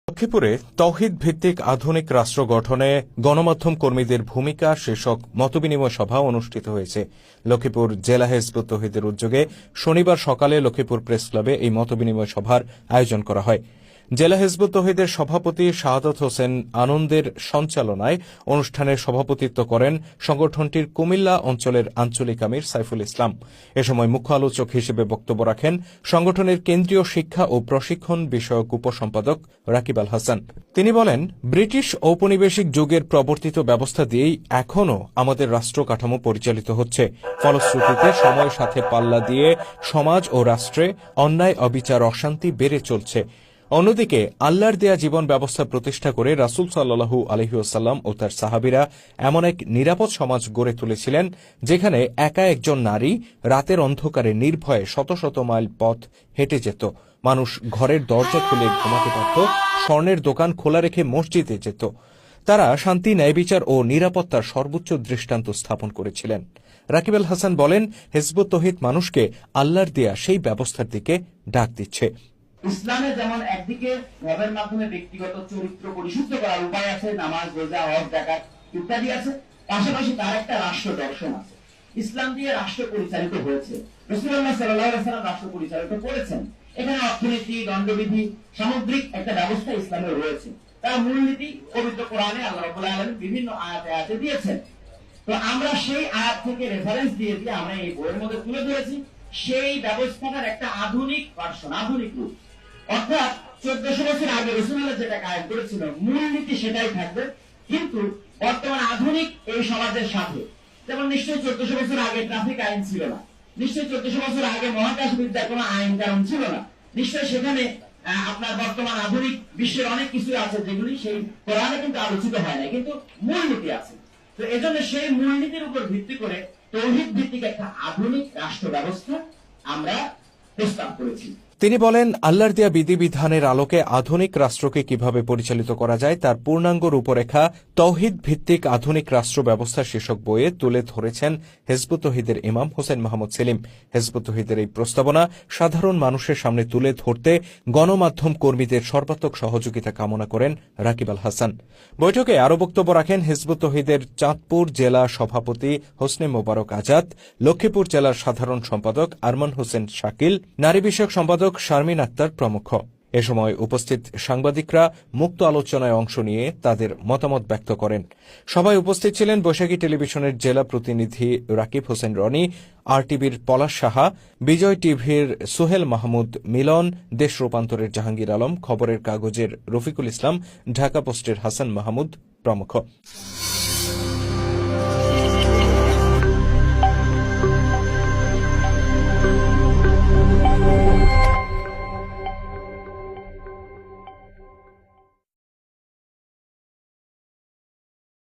লক্ষ্মীপুরে তৌহিদ ভিত্তিক আধুনিক রাষ্ট্র গঠনে গণমাধ্যম কর্মীদের ভূমিকা শীর্ষক মতবিনিময় সভা অনুষ্ঠিত হয়েছে। লক্ষ্মীপুর জেলা হিজবুত তৌহিদের উদ্যোগে শনিবার সকালে লক্ষ্মীপুর প্রেস ক্লাবে এই মতবিনিময় সভার আয়োজন করা হয়। জেলা হিজবুত তৌহিদের সভাপতি শাহাদত হোসেন আনন্দের সঞ্চালনায় অনুষ্ঠানে সভাপতিত্ব করেন সংগঠনটির কুমিল্লা অঞ্চলের আঞ্চলিক আমির সাইফুল ইসলাম। এ সময় মুখ্য আলোচক হিসেবে বক্তব্য রাখেন সংগঠনের কেন্দ্রীয় শিক্ষা ও প্রশিক্ষণ বিষয়ক উপসম্পাদক রাকিব আল হাসান। তিনি বলেন, ব্রিটিশ ঔপনিবেশিক যুগের প্রবর্তিত ব্যবস্থা দিয়েই এখনও আমাদের রাষ্ট্র কাঠামো পরিচালিত হচ্ছে। ফলশ্রুতিতে সময়ের সাথে পাল্লা দিয়ে সমাজ ও রাষ্ট্রে অন্যায়, অবিচার, অশান্তি বেড়ে চলছে। অন্যদিকে আল্লাহর দেয়া জীবন ব্যবস্থা প্রতিষ্ঠা করে রাসূল সাল্লাল্লাহু আলাইহি ওয়াসাল্লাম ও তার সাহাবীরা এমন এক নিরাপদ সমাজ গড়ে তুলেছিলেন, যেখানে একা একজন নারী রাতের অন্ধকারে নির্ভয়ে শত শত মাইল পথ হেঁটে যেত। মানুষ ঘরের দরজা খুলে ঘুমাতে পারত, স্বর্ণের দোকান খোলা রেখে মসজিদে যেত। তারা শান্তি, ন্যায়বিচার ও নিরাপত্তার সর্বোচ্চ দৃষ্টান্ত স্থাপন করেছিলেন। রাকিব আল হাসান বলেন, হিজবুত তৌহিদ মানুষকে আল্লাহর দেয়া সেই ব্যবস্থার দিকে ডাক দিচ্ছে। ইসলামে যেমন একদিকে ধর্মের মাধ্যমে ব্যক্তিগত চরিত্র পরিশুদ্ধ করার উপায় আছে, নামাজ, রোজা, হজ, যাকাত ইত্যাদি আছে, পাশাপাশি তার একটা রাষ্ট্র দর্শন আছে। ইসলাম দিয়ে রাষ্ট্র পরিচালিত হয়েছে, রাসূলুল্লাহ সাল্লাল্লাহু আলাইহি ওয়াসাল্লাম রাষ্ট্র পরিচালিত করেছেন। এখানে অর্থনীতি, দণ্ডবিধি, সামগ্রিক একটা ব্যবস্থা ইসলামে রয়েছে। তার মূলনীতি পবিত্র কোরআনে আল্লাহ রাব্বুল আলামিন বিভিন্ন আয়াতে দিয়েছেন। তো আমরা সেই আয়াত থেকে রেফারেন্স দিয়ে আমরা এই বইয়ের মধ্যে তুলে ধরেছি সেই ব্যবস্থাটার একটা আধুনিক ভার্সন, আধুনিক রূপ। অর্থাৎ 1400 বছর আগে রাসূলুল্লাহ যেটা কায়েম করেছিল মূলনীতি সেটাই থাকবে, কিন্তু বর্তমান আধুনিক এই সমাজের সাথে, যেমন নিশ্চয়ই 1400 বছর আগে ট্রাফিক আইন ছিল না, নিশ্চয়ই 1400 বছর আগে মহাকাশ বিদ্যার কোনো আইন কানুন ছিল না, নিশ্চয়ই সেখানে আপনার বর্তমান আধুনিক বিশ্বের অনেক কিছু আছে যেগুলি সেই কোরআনে কিন্তু আলোচিত হয় না, কিন্তু মূলনীতি আছে। তো এজন্য সেই মূলনীতির উপর ভিত্তি করে তৌহিদ ভিত্তিক একটা আধুনিক রাষ্ট্র ব্যবস্থা আমরা প্রস্তাব করেছি। তিনি বলেন, আল্লাহর দেয়া বিধিবিধানের আলোকে আধুনিক রাষ্ট্রকে কিভাবে পরিচালিত করা যায় তার পূর্ণাঙ্গ রূপরেখা তৌহিদ ভিত্তিক আধুনিক রাষ্ট্র ব্যবস্থা শীর্ষক বইয়ে তুলে ধরেছেন হিজবুত তৌহিদের ইমাম হোসেন মাহমুদ সেলিম। হিজবুত তৌহিদের এই প্রস্তাবনা সাধারণ মানুষের সামনে তুলে ধরতে গণমাধ্যম কর্মীদের সর্বাত্মক সহযোগিতা কামনা করেন রাকিব আল হাসান। বৈঠকে আরও বক্তব্য রাখেন হিজবুত তৌহিদের চাঁদপুর জেলা সভাপতি হোসনে মোবারক আজাদ, লক্ষ্মীপুর জেলার সাধারণ সম্পাদক আরমান হোসেন শাকিল, নারী বিষয়ক সম্পাদক শারমিন আক্তার প্রমুখ। এ সময় উপস্থিত সাংবাদিকরা মুক্ত আলোচনায় অংশ নিয়ে তাদের মতামত ব্যক্ত করেন। সভায় উপস্থিত ছিলেন বৈশাখী টেলিভিশনের জেলা প্রতিনিধি রাকিব হোসেন রনি, আরটিভির পলাশ সাহা, বিজয় টিভির সোহেল মাহমুদ মিলন, দেশ রূপান্তরের জাহাঙ্গীর আলম, খবরের কাগজের রফিকুল ইসলাম, ঢাকা পোস্টের হাসান মাহমুদ প্রমুখ।